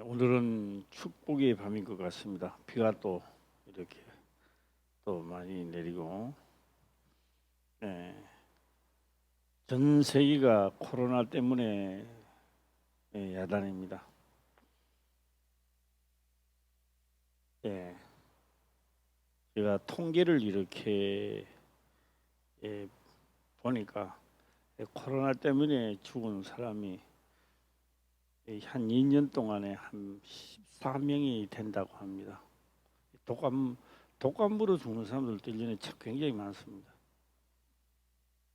오늘은 축복의 밤인 것 같습니다. 비가 또 이렇게 또 많이 내리고, 예, 전 세계가 코로나 때문에 야단입니다. 예, 제가 통계를 이렇게 보니까 코로나 때문에 죽은 사람이 한 2년 동안에 한 14명이 된다고 합니다. 독감으로 죽는 사람들도 1년에 굉장히 많습니다.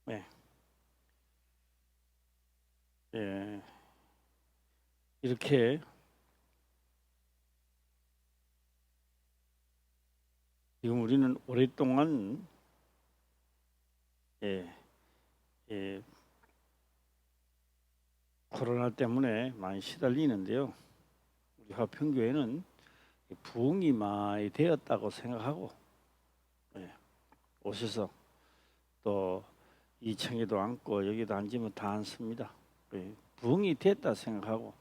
네. 예, 이렇게 지금 우리는 오랫동안 예, 예, 코로나 때문에 많이 시달리는데요. 우리 화평교회는 부흥이 많이 되었다고 생각하고 오셔서 또 2층에도 앉고 여기도 앉으면 다 앉습니다. 부흥이 됐다 생각하고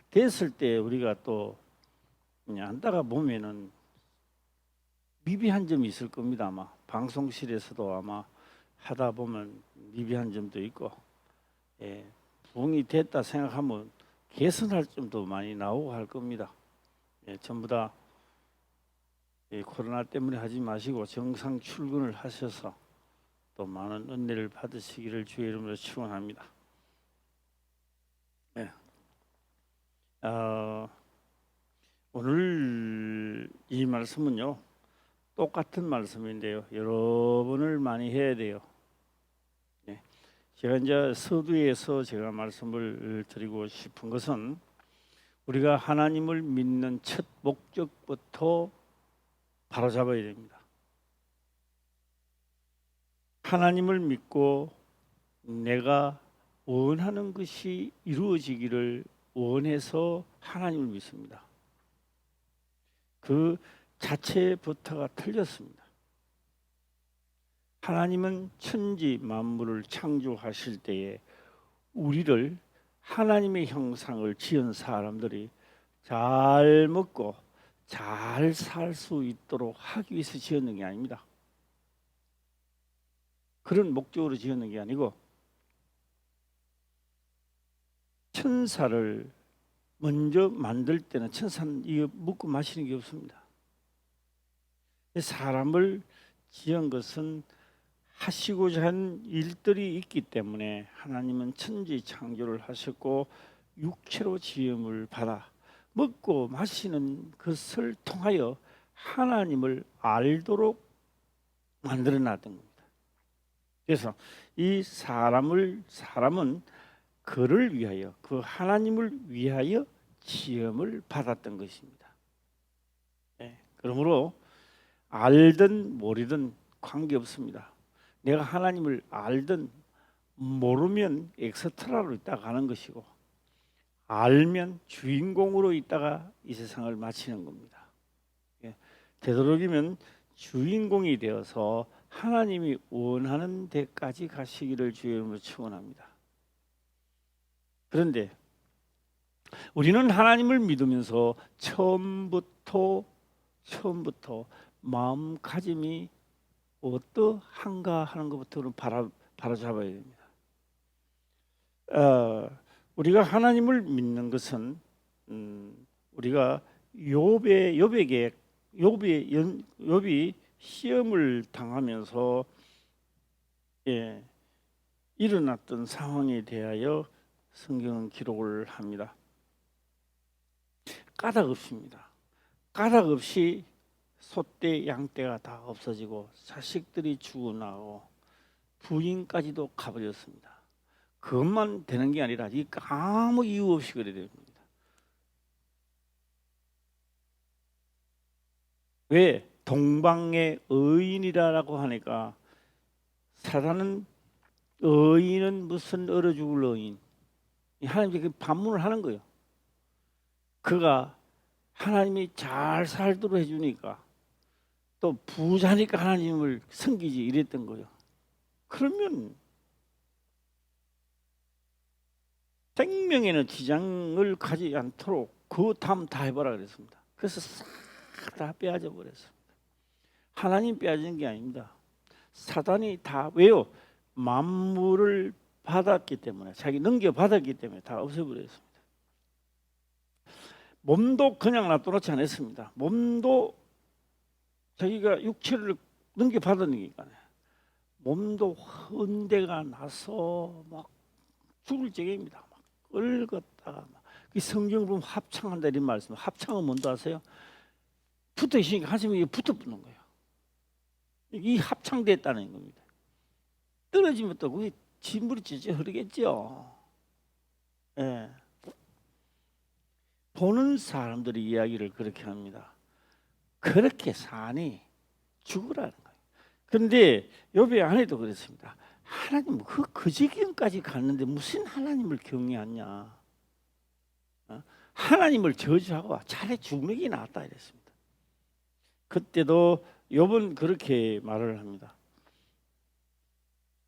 됐을 때 우리가 또 그냥 앉다가 보면은 미비한 점이 있을 겁니다. 아마 방송실에서도 아마 하다 보면 미비한 점도 있고 부흥이 됐다 생각하면 개선할 점도 많이 나오고 할 겁니다. 전부 다 코로나 때문에 하지 마시고 정상 출근을 하셔서 또 많은 은혜를 받으시기를 주의 이름으로 축원합니다. 오늘 이 말씀은요 똑같은 말씀인데요 여러 번을 많이 해야 돼요. 제가 이제 서두에서 제가 말씀을 드리고 싶은 것은 우리가 하나님을 믿는 첫 목적부터 바로잡아야 됩니다. 하나님을 믿고 내가 원하는 것이 이루어지기를 원해서 하나님을 믿습니다. 그 자체부터가 틀렸습니다. 하나님은 천지 만물을 창조하실 때에 우리를 하나님의 형상을 지은 사람들이 잘 먹고 잘 살 수 있도록 하기 위해서 지었는 게 아닙니다. 그런 목적으로 지었는 게 아니고 천사를 먼저 만들 때는 천사는 이거 먹고 마시는 게 없습니다. 사람을 지은 것은 하시고자 하는 일들이 있기 때문에 하나님은 천지 창조를 하셨고 육체로 지음을 받아 먹고 마시는 것을 통하여 하나님을 알도록 만들어 놨던 겁니다. 그래서 이 사람은 그를 위하여 그 하나님을 위하여 지음을 받았던 것입니다. 그러므로 알든 모르든 관계없습니다. 내가 하나님을 알든 모르면 엑스트라로 있다가 가는 것이고 알면 주인공으로 있다가 이 세상을 마치는 겁니다. 되도록이면 주인공이 되어서 하나님이 원하는 데까지 가시기를 주의 이름으로 축원합니다. 그런데 우리는 하나님을 믿으면서 처음부터 마음가짐이 어떠한가 하는 것부터는 바로잡아야 됩니다. 우리가 하나님을 믿는 것은 우리가 욥이 시험을 당하면서 일어났던 상황에 대하여 성경은 기록을 합니다. 까닭 없습니다. 까닭 없이 소떼 양떼가 다 없어지고 자식들이 죽어나고 부인까지도 가버렸습니다. 그것만 되는 게 아니라 아무 이유 없이 그래 됩니다. 왜? 동방의 의인이라고 하니까 사단은 의인은 무슨 얼어 죽을 의인, 하나님께 반문을 하는 거예요. 그가 하나님이 잘 살도록 해주니까 또 부자니까 하나님을 섬기지 이랬던 거예요. 그러면 생명에는 지장을 가지 않도록 그 탐 다 해보라 그랬습니다. 그래서 싹 다 빼앗아 버렸습니다. 하나님 빼앗은 게 아닙니다. 사단이 다 왜요? 만물을 받았기 때문에 자기 넘겨받았기 때문에 다 없애버렸습니다. 몸도 그냥 놔둬놓지 않았습니다. 몸도 자기가 육체를 넘겨받으니까 몸도 헌대가 나서 막 죽을 지경입니다. 막 얽었다가 막. 성경을 보면 합창한다 이런 말씀. 합창은 뭔지 아세요? 붙어 있으니까 한숨이 붙어 붙는 거예요. 이 합창됐다는 겁니다. 떨어지면 또 그게 진물이 찌찌 흐르겠죠. 예. 보는 사람들이 이야기를 그렇게 합니다. 그렇게 사니 죽으라는 거예요. 그런데 욥의 아내도 그랬습니다. 하나님 그 지경까지 갔는데 무슨 하나님을 경외하냐? 하나님을 저주하고 차라리 죽는 게 낫다 이랬습니다. 그때도 욥은 그렇게 말을 합니다.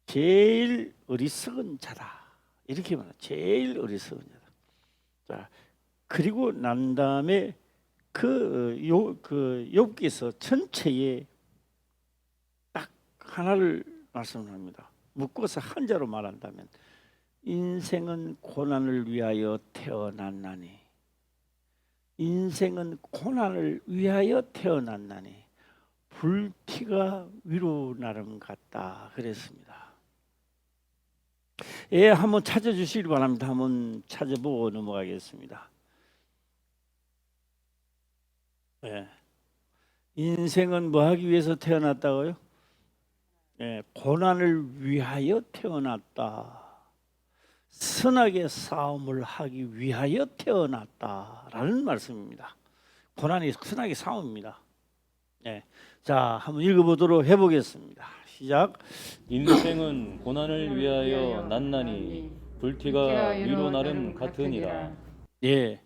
제일 어리석은 자다 이렇게 말해요. 제일 어리석은 자다. 자, 그리고 난 다음에 그 욥기서 전체에 딱 하나를 말씀합니다. 묶어서 한자로 말한다면 인생은 고난을 위하여 태어났나니 인생은 고난을 위하여 태어났나니 불티가 위로 나름 같다 그랬습니다. 예, 한번 찾아주시기 바랍니다. 한번 찾아보고 넘어가겠습니다. 예. 인생은 뭐 하기 위해서 태어났다고요? 예, 고난을 위하여 태어났다. 선악의 싸움을 하기 위하여 태어났다라는 말씀입니다. 고난이 선악의 싸움입니다. 예. 자, 한번 읽어보도록 해보겠습니다. 시작. 인생은 고난을 위하여 났나니 불티가 위로 나름 같으니라. 예,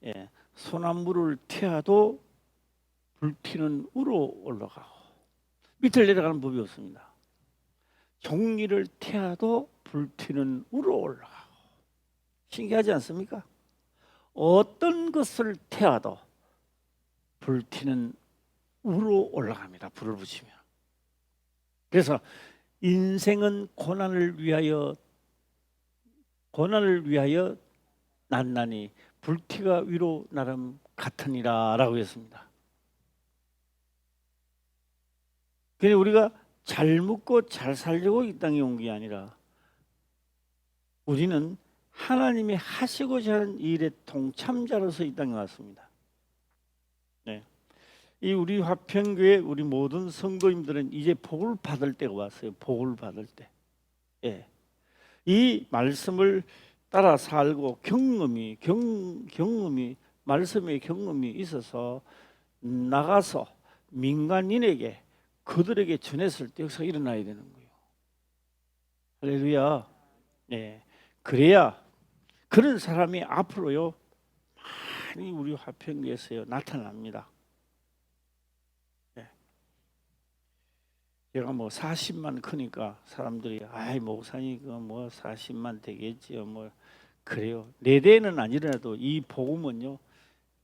예. 소나무를 태워도 불티는 위로 올라가고 밑을 내려가는 법이 없습니다. 종이를 태워도 불티는 위로 올라가고 신기하지 않습니까? 어떤 것을 태워도 불티는 위로 올라갑니다. 불을 붙이면. 그래서 인생은 고난을 위하여 났나니 불티가 위로 나름 같으니라 라고 했습니다. 그래서 우리가 잘 먹고 잘 살려고 이 땅에 온 게 아니라 우리는 하나님이 하시고자 하는 일의 동참자로서 이 땅에 왔습니다. 네. 이 우리 화평교회 우리 모든 성도님들은 이제 복을 받을 때가 왔어요. 복을 받을 때. 예. 이 말씀을 따라 살고 경험이 말씀의 경험이 있어서 나가서 민간인에게 그들에게 전했을 때 역사가 일어나야 되는 거예요. 할렐루야. 네. 그래야 그런 사람이 앞으로요 많이 우리 화평교회에서요 나타납니다. 네. 제가 뭐 40만 크니까 사람들이 아이 목사님 뭐 40만 되겠지요 뭐 그래요. 내 대에는 아니라도 이 복음은요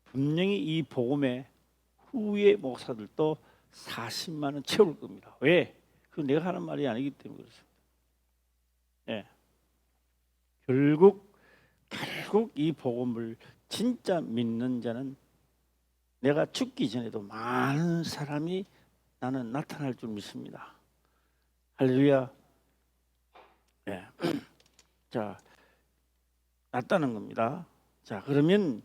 분명히 이 복음의 후에 목사들도 40만은 채울 겁니다. 왜? 그건 내가 하는 말이 아니기 때문에 그렇습니다. 예. 결국 이 복음을 진짜 믿는 자는 내가 죽기 전에도 많은 사람이 나는 나타날 줄 믿습니다. 할렐루야. 예. 자, 낫다는 겁니다. 자, 그러면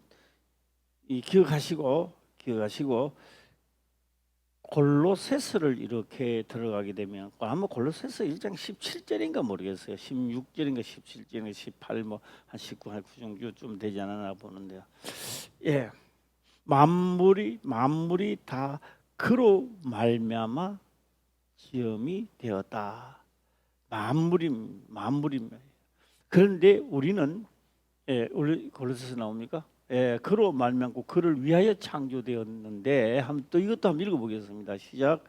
이 기억하시고 골로새서를 이렇게 들어가게 되면 아마 골로새서 1장 17절인가 모르겠어요. 16절인가 17절인가 18 뭐 한 19, 한 9 정도 되지 않았나 보는데요. 예, 만물이 다 그로 말미암아 지음이 되었다. 만물이 그런데 우리는 우리 골로새서 나옵니까? 그로 말미암고 그를 위하여 창조되었는데 한번 또 이것도 한번 읽어보겠습니다. 시작.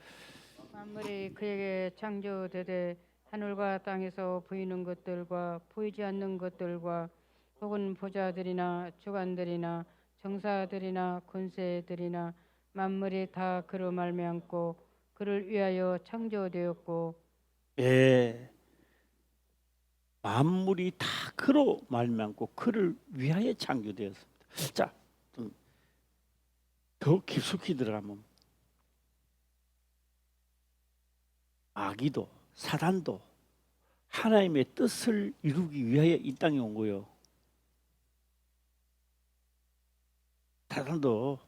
만물이 그에게 창조되되 하늘과 땅에서 보이는 것들과 보이지 않는 것들과 혹은 보좌들이나 주관들이나 정사들이나 권세들이나 만물이 다 그로 말미암고 그를 위하여 창조되었고 예, 만물이 다 그로 말미암고 그를 위하여 창조되었습니다. 자, 좀 더 깊숙이 들어가면 마귀도 사단도 하나님의 뜻을 이루기 위하여 이 땅에 온 거예요. 사단도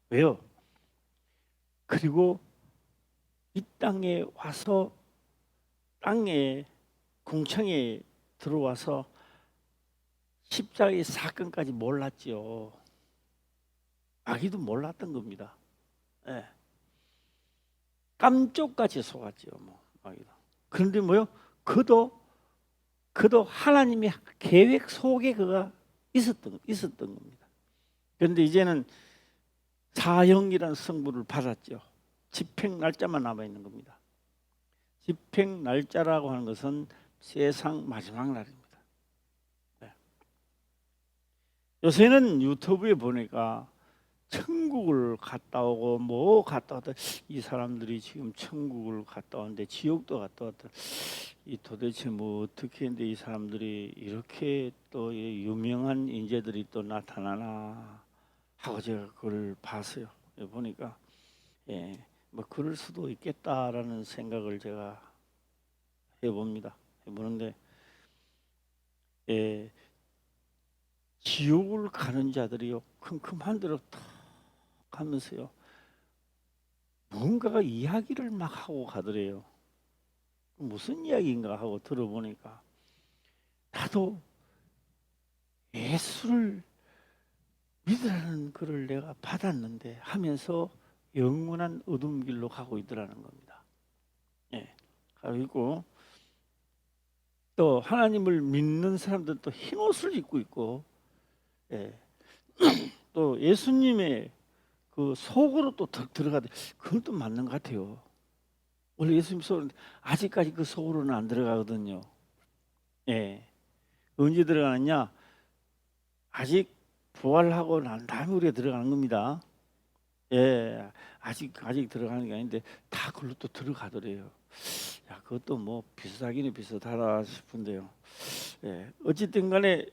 왜요? 그리고 이 땅에 와서 땅에 궁창에 들어와서 십자가의 사건까지 몰랐지요. 마귀도 몰랐던 겁니다. 예. 깜쪽같이 속았지요. 마귀도. 그런데 뭐요? 그도 하나님의 계획 속에 그가 있었던 겁니다. 그런데 이제는 사형이라는 성부를 받았죠. 집행 날짜만 남아 있는 겁니다. 집행 날짜라고 하는 것은 세상 마지막 날입니다. 네. 요새는 유튜브에 보니까 천국을 갔다 오고 뭐 갔다 왔다, 이 사람들이 지금 천국을 갔다 왔는데 지옥도 갔다 왔다, 이 도대체 뭐 어떻게 했는데 이 사람들이 이렇게 또 유명한 인재들이 또 나타나나 하고 제가 그걸 봤어요. 보니까 뭐 그럴 수도 있겠다라는 생각을 제가 해보는데 지옥을 가는 자들이요 큼큼한 대로 탁 가면서요 뭔가가 이야기를 막 하고 가더래요. 무슨 이야기인가 하고 들어보니까 나도 예수를 믿으라는 글을 내가 받았는데 하면서 영원한 어둠 길로 가고 있더라는 겁니다. 그리고 또 하나님을 믿는 사람들은 또 흰 옷을 입고 있고, 또 예수님의 그 속으로 또 들어가대. 그것도 맞는 것 같아요. 원래 예수님 속으로 아직까지 그 속으로는 안 들어가거든요. 언제 들어가느냐? 아직 부활하고 난 다음에 우리가 들어가는 겁니다. 아직 들어가는 게 아닌데 다 그걸로 또 들어가더래요. 야, 그것도 뭐 비슷하기는 비슷하다 싶은데요. 어쨌든 간에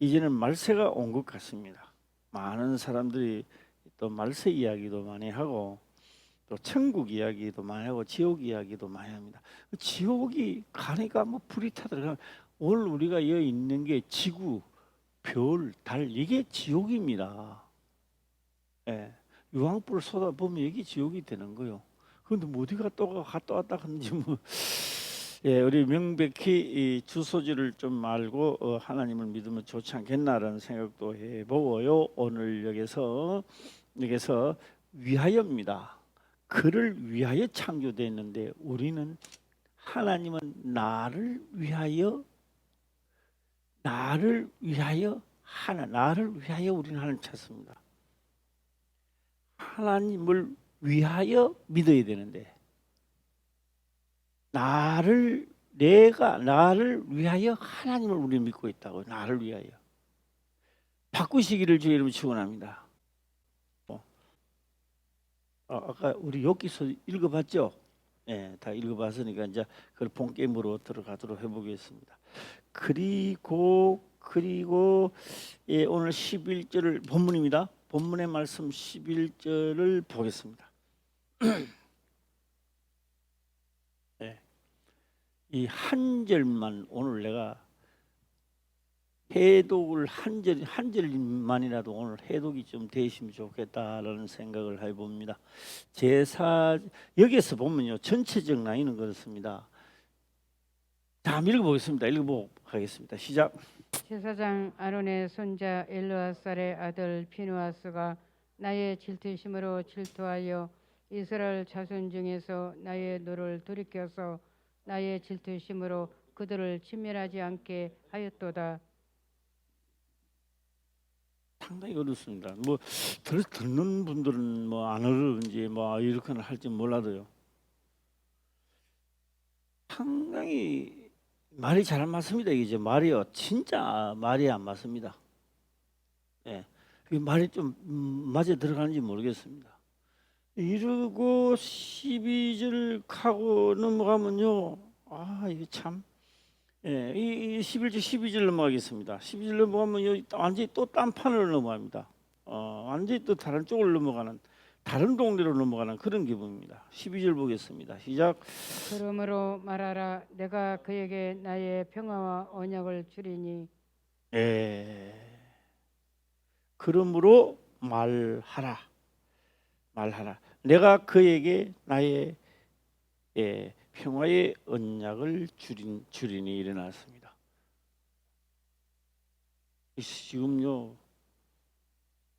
이제는 말세가 온 것 같습니다. 많은 사람들이 또 말세 이야기도 많이 하고 또 천국 이야기도 많이 하고 지옥 이야기도 많이 합니다. 지옥이 가니까 뭐 불이 타들어가. 오늘 우리가 여기 있는 게 지구, 별, 달 이게 지옥입니다. 유황불을 쏟아보면 이게 지옥이 되는 거예요. 그런데 뭐 어디가 또 갔다 왔다 하는지 뭐 우리 명백히 이 주소지를 좀 알고 하나님을 믿으면 좋지 않겠나라는 생각도 해보고요. 오늘 여기서 위하여입니다. 그를 위하여 창조됐는데 우리는 하나님은 나를 위하여 우리는 하나님 찾습니다. 하나님을 위하여 믿어야 되는데 나를 위하여 하나님을 우리 믿고 있다고. 나를 위하여 바꾸시기를 주의 이름으로 축원합니다. 아까 우리 욥기서 읽어봤죠? 다 읽어봤으니까 이제 그걸 본 게임으로 들어가도록 해보겠습니다. 그리고 오늘 11절을 본문입니다. 본문의 말씀 11절을 보겠습니다. 이 한 절만 오늘 내가 해독을 한 절만이라도 오늘 해독이 좀 되시면 좋겠다라는 생각을 해봅니다. 여기에서 보면요 전체적 라인은 그렇습니다. 다 읽어보겠습니다. 읽어보고 가겠습니다. 시작. 제사장 아론의 손자 엘르아살의 아들 비누아스가 나의 질투심으로 질투하여 이스라엘 자손 중에서 나의 노를 돌이켜서 나의 질투심으로 그들을 친멸하지 않게 하였도다. 상당히 어렵습니다. 뭐 듣는 분들은 뭐 안 어려운지 뭐 이렇게는 할지 몰라도요. 상당히 말이 잘 안 맞습니다. 이게 말이요, 진짜 말이 안 맞습니다. 예, 이 말이 좀 맞아 들어가는지 모르겠습니다. 이러고 12절 하고 넘어가면요, 아 이게 참, 예, 이 11절 12절 넘어가겠습니다. 12절 넘어가면 여기 완전히 또 딴판으로 넘어갑니다. 완전히 또 다른 쪽으로 넘어가는, 다른 동네로 넘어가는 그런 기분입니다. 12절 보겠습니다. 시작. 그러므로 말하라. 내가 그에게 나의 평화와 언약을 주리니 예, 그러므로 말하라. 내가 그에게 나의, 예, 평화의 언약을 주리니 일어났습니다. 지금요,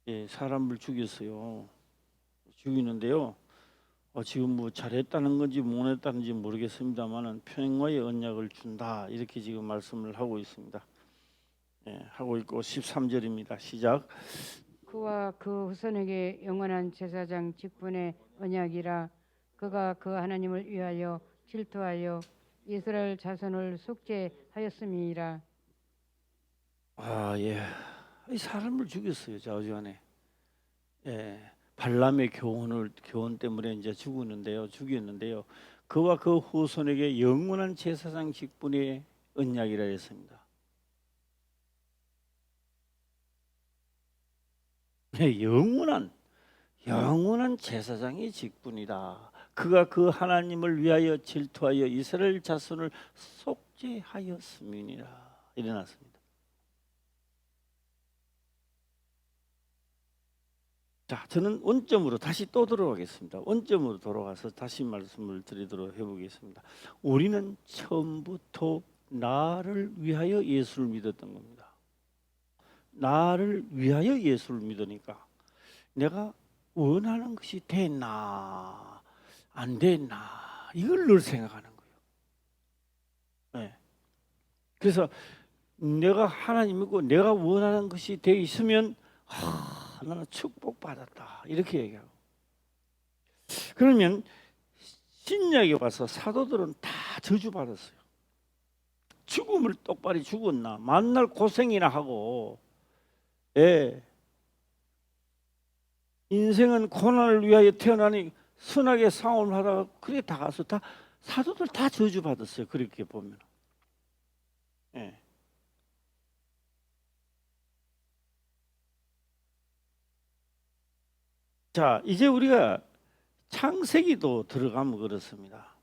예, 사람을 죽였어요. 죽이는데요. 지금 뭐 잘했다는 건지 못했다는지 모르겠습니다만은 평화의 언약을 준다 이렇게 지금 말씀을 하고 있습니다. 예, 하고 있고 13절입니다. 시작. 그와 그 후손에게 영원한 제사장 직분의 언약이라. 그가 그 하나님을 위하여 질투하여 이스라엘 자손을 속죄하였음이니라. 아, 예. 이 사람을 죽였어요, 좌우지간에. 예. 발람의 교훈 때문에 이제 죽였는데요. 그와 그 후손에게 영원한 제사장 직분의 언약이라 했습니다. 네, 영원한 제사장의 직분이다. 그가 그 하나님을 위하여 질투하여 이스라엘 자손을 속죄하였음이니라. 일어났습니다. 자, 저는 원점으로 다시 또 들어가겠습니다. 원점으로 돌아가서 다시 말씀을 드리도록 해보겠습니다. 우리는 처음부터 나를 위하여 예수를 믿었던 겁니다. 나를 위하여 예수를 믿으니까 내가 원하는 것이 됐나 안 됐나 이걸 늘 생각하는 거예요. 네. 그래서 내가 하나님 믿고 내가 원하는 것이 돼 있으면 나는 축복받았다 이렇게 얘기하고, 그러면 신약에 와서 사도들은 다 저주받았어요. 죽음을 똑바로 죽었나 만날 고생이나 하고, 예, 인생은 고난을 위하여 태어나니 선하게 싸움을 하다가 그래 다 가서 다 사도들 다 저주받았어요. 그렇게 보면. 예. 자, 이제 우리가 창세기도 들어가면 그렇습니다.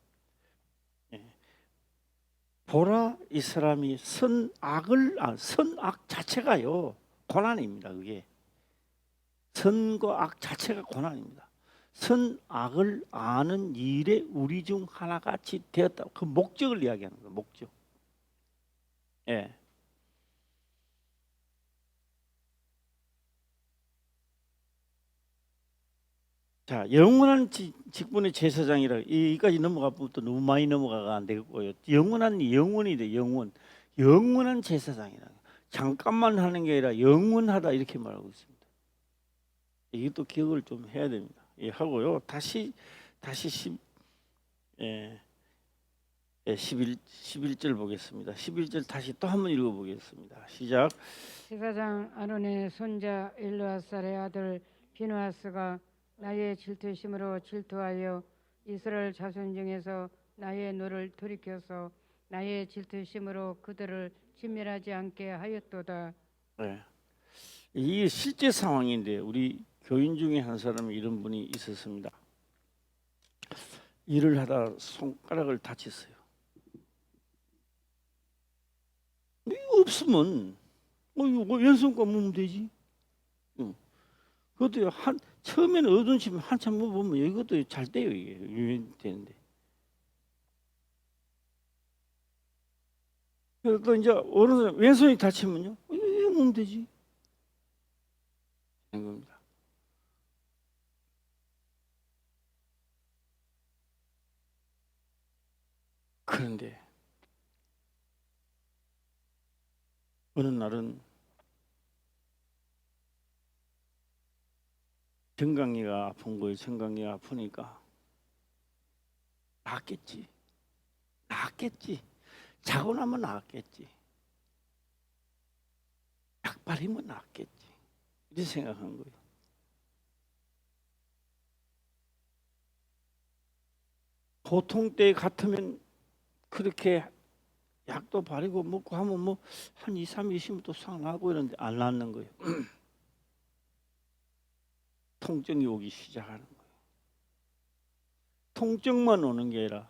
예. 보라, 이 사람이 선악 자체가요 고난입니다. 그게 선과 악 자체가 고난입니다. 선악을 아는 일에 우리 중 하나같이 되었다. 그 목적을 이야기하는 거예요. 목적. 예. 자, 영원한 직분의 제사장이라 여기까지 넘어가 보면 또 너무 많이 넘어가가 안 되고요. 영원한 영원이 돼. 영원한 제사장이라. 잠깐만 하는 게 아니라 영원하다 이렇게 말하고 있습니다. 이것도 기억을 좀 해야 됩니다. 예, 하고요. 다시 11절 보겠습니다. 11절 다시 또 한 번 읽어보겠습니다. 시작. 제사장 아론의 손자 엘르아살의 아들 비누아스가 나의 질투심으로 질투하여 이스라엘 자손 중에서 나의 노를 돌이켜서 나의 질투심으로 그들을 진멸하지 않게 하였도다. 네. 이게 실제 상황인데 우리 교인 중에 한 사람이 이런 분이 있었습니다. 일을 하다 손가락을 다쳤어요. 이거 없으면 이거 왼손과 먹으면 되지. 그것도 처음에는 어두운치면 한참 먹으면 이것도 잘 돼요. 이게 유연되는데. 그래서 또 이제 어느 사람 왼손이 다치면요, 이거 먹으면 되지. 된 겁니다. 그런데 어느 날은 정강이가 아픈 거예요. 정강이가 아프니까 낫겠지. 자고 나면 나았겠지. 약발이면 나았겠지. 이렇게 생각한 거예요. 보통 때 같으면 그렇게 약도 바르고 먹고 하면 뭐 한 2, 3일 있으면 또 싹 나고 이러는데 안 낫는 거예요. 통증이 오기 시작하는 거예요. 통증만 오는 게 아니라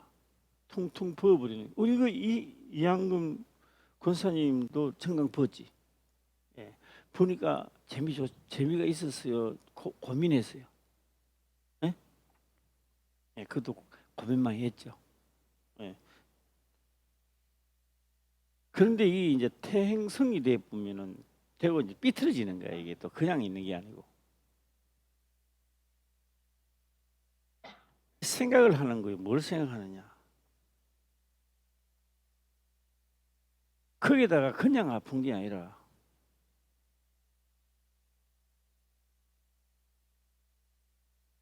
통통 부어버리는 거예요. 우리 그 이양금 권사님도 청강 부었지. 예. 보니까 재미가 있었어요. 고민했어요. 예? 예, 그것도 고민 많이 했죠. 예. 그런데 이 이제 태행성이 돼 보면은 되고 이제 삐뚤어지는 거야. 이게 또 그냥 있는 게 아니고 생각을 하는 거예요. 뭘 생각하느냐? 거기다가 그냥 아픈 게 아니라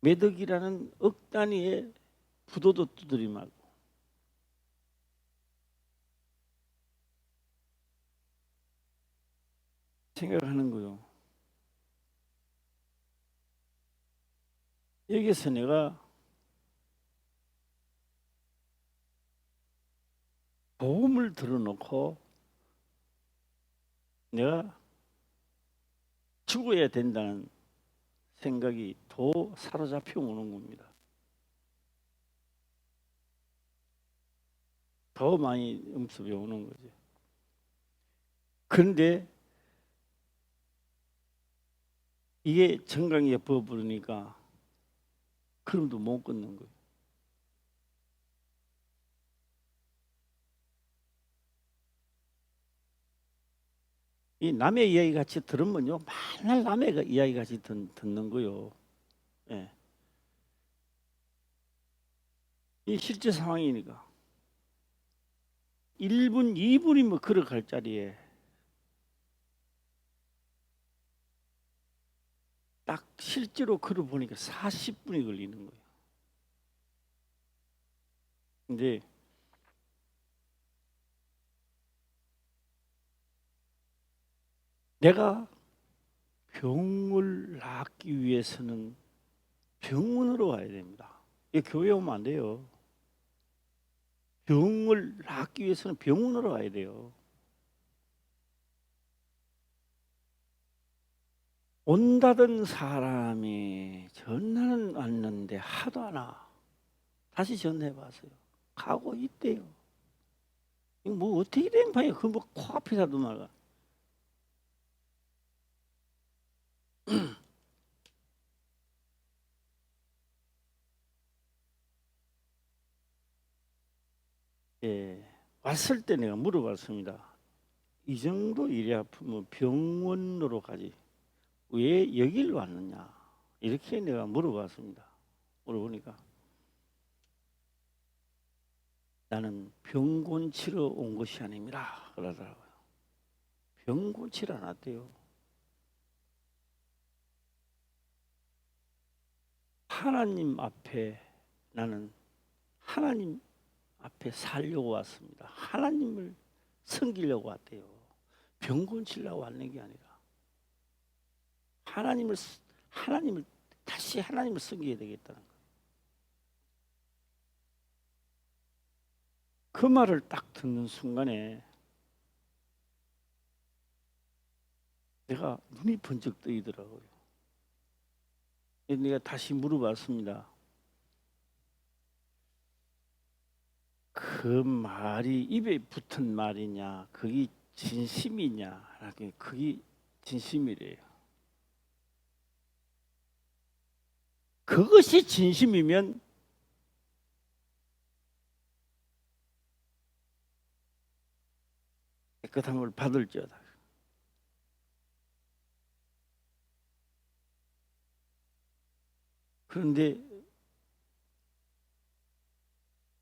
매덕이라는 억 단위의 부도도 두드림하고 생각하는 거요. 여기서 내가 복음을 들어놓고 내가 죽어야 된다는 생각이 더 사로잡혀 오는 겁니다. 더 많이 음습이 오는 거죠. 그런데 이게 정강이에 부어버리니까 그럼도 못 끊는 거예요. 이 남의 이야기 같이 들으면요, 맨날 남의 이야기 같이 듣는 거요. 예. 이 실제 상황이니까 1분, 2분이면 걸어갈 자리에 딱 실제로 걸어보니까 40분이 걸리는 거예요. 근데 내가 병을 낫기 위해서는 병원으로 와야 됩니다. 이 교회 오면 안 돼요. 병을 낫기 위해서는 병원으로 와야 돼요. 온다던 사람이 전화는 왔는데 하도 안 와. 다시 전화해봤어요. 가고 있대요. 이거 뭐 어떻게 된 거예요? 그 뭐 코앞이라도 말가. 예, 왔을 때 내가 물어봤습니다. 이 정도 일이 아프면 병원으로 가지 왜 여기로 왔느냐 이렇게 내가 물어봤습니다. 물어보니까 나는 병 고치러 온 것이 아닙니다 그러더라고요. 병 고치러 안 왔대요. 하나님 앞에 나는 하나님 앞에 살려고 왔습니다. 하나님을 섬기려고 왔대요. 병 고치려고 왔는 게 아니라 하나님을 다시 하나님을 섬겨야 되겠다는 거예요. 그 말을 딱 듣는 순간에 내가 눈이 번쩍 뜨이더라고요. 내가 다시 물어봤습니다. 그 말이 입에 붙은 말이냐, 그게 진심이냐, 그게 진심이래요. 그것이 진심이면 깨끗함을 받을지어다. 그런데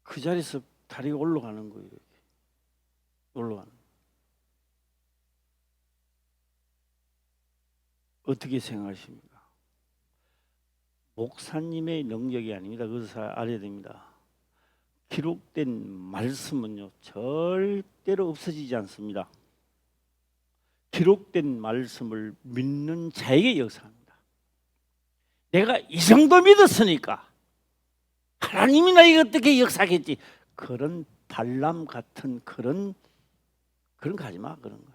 그 자리에서 다리가 올라가는 거예요. 이렇게. 올라가는. 어떻게 생각하십니까? 목사님의 능력이 아닙니다. 그것을 알아야 됩니다. 기록된 말씀은요 절대로 없어지지 않습니다. 기록된 말씀을 믿는 자에게 역사합니다. 내가 이 정도 믿었으니까 하나님이 나에게 어떻게 역사하겠지. 그런 발람 같은 그런 거 하지 마. 그런 거.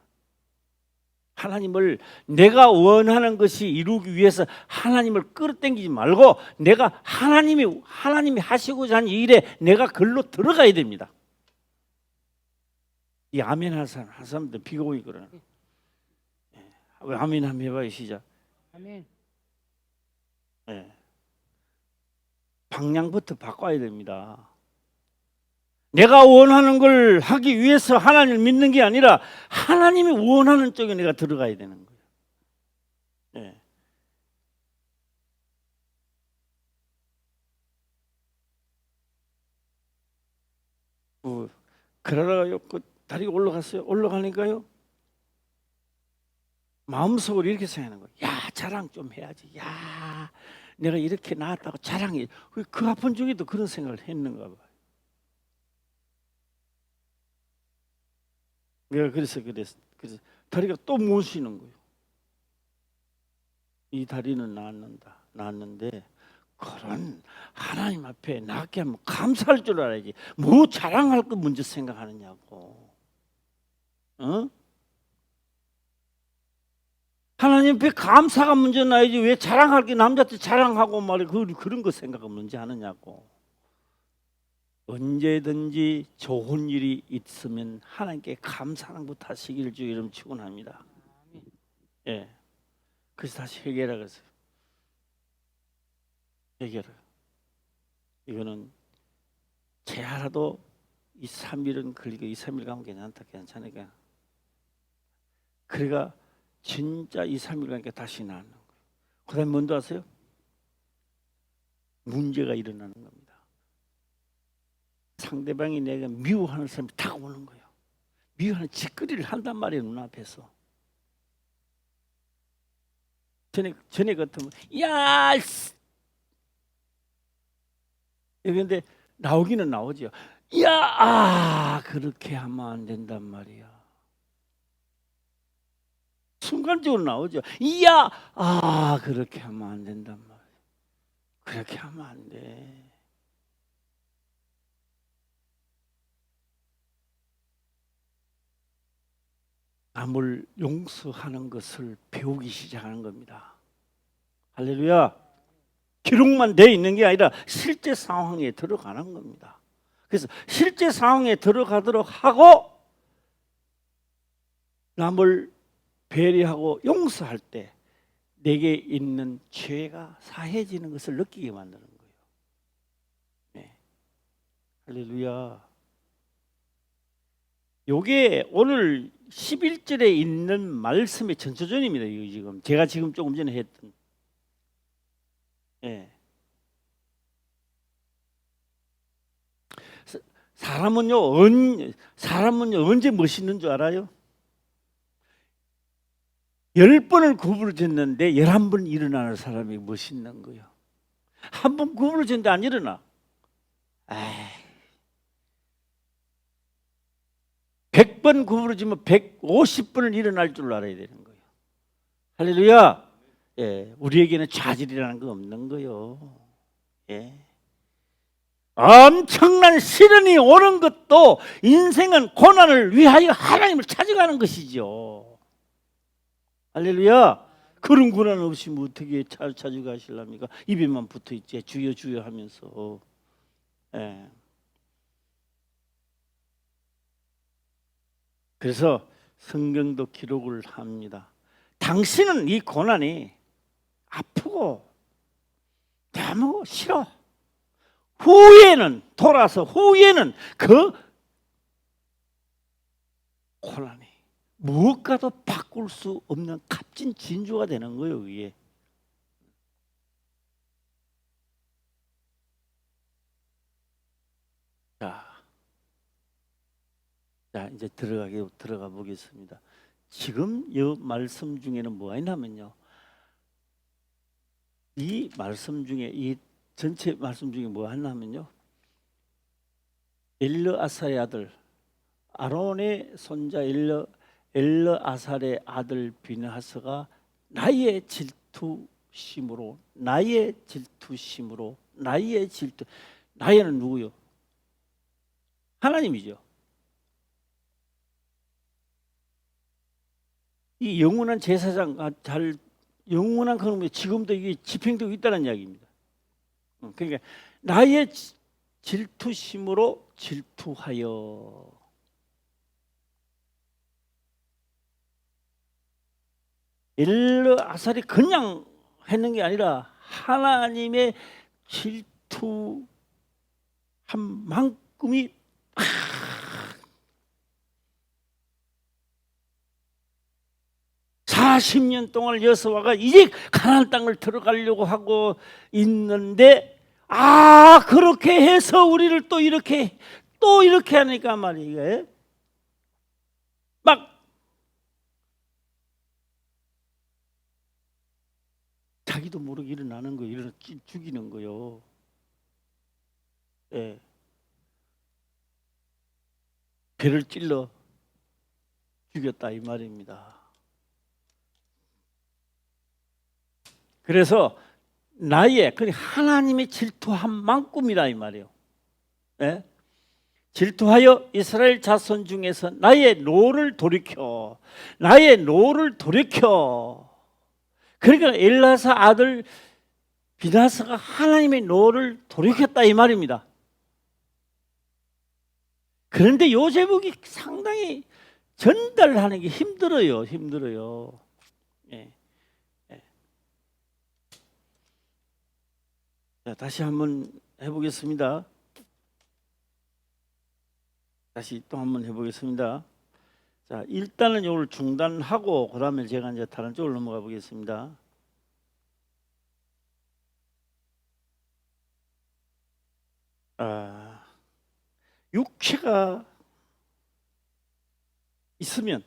하나님을 내가 원하는 것이 이루기 위해서 하나님을 끌어당기지 말고 내가 하나님이 하시고자 하는 일에 내가 글로 들어가야 됩니다. 이 아멘 한 사람들 비고이 그러는. 왜 아멘 한번 해봐요. 시작. 아멘. 네. 방향부터 바꿔야 됩니다. 내가 원하는 걸 하기 위해서 하나님을 믿는 게 아니라 하나님이 원하는 쪽에 내가 들어가야 되는 거예요. 네. 그러다가요, 그 다리가 올라갔어요. 올라가니까요, 마음속으로 이렇게 생각하는 거예요. 야, 자랑 좀 해야지. 야, 내가 이렇게 나왔다고 자랑해. 그 아픈 중에도 그런 생각을 했는가 봐요. 내가 그래서 다리가 또 못 쉬는 거예요. 이 다리는 나았는데 그런 하나님 앞에 낫게 하면 감사할 줄 알아야지. 뭐 자랑할 거 먼저 생각하느냐고. 어? 하나님 앞에 감사가 먼저 나야지. 왜 자랑할 게 남자한테 자랑하고 말이야. 그런 거 생각을 먼저 하느냐고. 언제든지 좋은 일이 있으면 하나님께 감사하는 것부터 하시기를 주 이름 축원합니다. 예. 그래서 다시 회개라 그랬어요. 회개라. 이거는 제하라도 2, 3일은 걸리고 2, 3일 가면 괜찮으니까. 그래가 진짜 2, 3일 가니까 다시 나는 거예요. 그 다음에 뭔지 아세요? 문제가 일어나는 겁니다. 상대방이 내가 미워하는 사람이 다가오는 거예요. 미워하는 짓거리를 한단 말이에요. 눈앞에서. 전에 같으면 야! 그런데 나오기는 나오죠. 야! 그렇게 하면 안 된단 말이야. 순간적으로 나오죠. 야! 그렇게 하면 안 된단 말이야. 그렇게 하면 안 돼. 남을 용서하는 것을 배우기 시작하는 겁니다. 할렐루야. 기록만 돼 있는 게 아니라 실제 상황에 들어가는 겁니다. 그래서 실제 상황에 들어가도록 하고 남을 배려하고 용서할 때 내게 있는 죄가 사해지는 것을 느끼게 만드는 거예요. 네. 할렐루야. 요게 오늘 11절에 있는 말씀의 전초전입니다. 이거 지금 제가 조금 전에 했던. 예. 사람은요 언제 멋있는 줄 알아요? 10번을 구부러졌는데 11번 일어나는 사람이 멋있는 거예요. 한 번 구부러졌는데 안 일어나. 100번 구부러지면 150번을 일어날 줄 알아야 되는 거예요. 할렐루야. 예, 우리에게는 좌절이라는 거 없는 거예요. 예. 엄청난 시련이 오는 것도 인생은 고난을 위하여 하나님을 찾아가는 것이죠. 할렐루야. 그런 고난 없이면 어떻게 찾아가실랍니까? 입에만 붙어있지 주여 주여 하면서. 예. 그래서 성경도 기록을 합니다. 당신은 이 고난이 아프고 너무 싫어. 돌아서 후에는 그 고난이 무엇과도 바꿀 수 없는 값진 진주가 되는 거예요. 위에. 자, 이제 들어가 보겠습니다. 지금 이 말씀 중에는 뭐가 있냐면요. 이 말씀 중에 이 전체 말씀 중에 뭐가 있냐면요. 엘르아살의 아들 아론의 손자 엘르아살의 아들 비느하스가 나의 질투심으로 나의는 누구요? 하나님이죠. 이 영원한 제사장 잘 영원한 그런 지금도 이게 집행되고 있다는 이야기입니다. 그러니까 나의 질투심으로 질투하여 엘르아살이 그냥 했는 게 아니라 하나님의 질투한 만큼이 40년 동안 여호수아가 이제 가나안 땅을 들어가려고 하고 있는데 그렇게 해서 우리를 또 이렇게 하니까 말이에요. 막 자기도 모르게 일어나는 거예요. 죽이는 거요. 예. 배를 찔러 죽였다 이 말입니다. 그래서 하나님의 질투한 만큼이다 이 말이에요. 예? 질투하여 이스라엘 자손 중에서 나의 노를 돌이켜 그러니까 엘라사 아들 비나스가 하나님의 노를 돌이켰다 이 말입니다. 그런데 요 제목이 상당히 전달하는 게 힘들어요. 예. 자, 다시 한번 해보겠습니다. 자, 일단은 이걸 중단하고 그다음에 제가 이제 다른 쪽으로 넘어가 보겠습니다. 육체가 있으면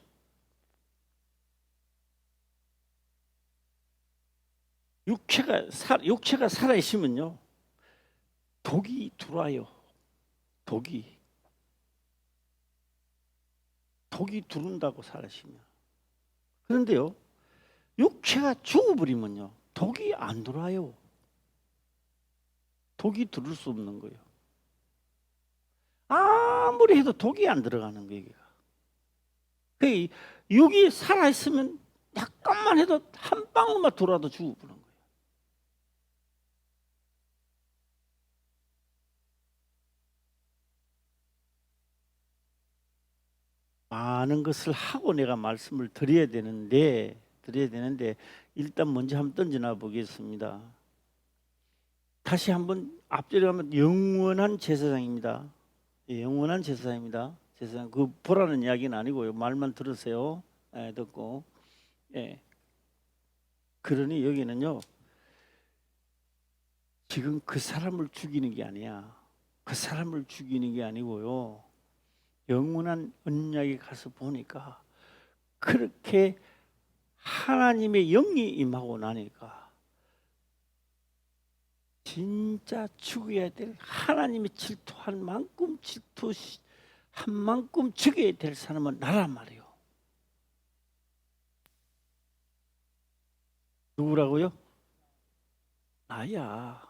육체가 살아 있으면요 독이 들어와요. 독이 들어온다고 살아시면. 그런데요 육체가 죽어버리면요 독이 안 들어와요. 독이 들어올 수 없는 거예요. 아무리 해도 독이 안 들어가는 거예요. 그 육이 살아 있으면 약간만 해도 한 방울만 들어와도 죽어버리는 거예요. 많은 것을 하고 내가 말씀을 드려야 되는데 일단 먼저 한번 던져놔 보겠습니다. 다시 한번 앞절에 가면 영원한 제사장입니다. 영원한 제사장입니다. 제사장 그 보라는 이야기는 아니고요. 말만 들으세요. 듣고. 그러니 여기는요. 지금 그 사람을 죽이는 게 아니야. 그 사람을 죽이는 게 아니고요. 영원한 언약에 가서 보니까 그렇게 하나님의 영이 임하고 나니까 진짜 죽어야 될 하나님의 질투한 만큼 죽여야 될 사람은 나란 말이에요. 누구라고요? 나야.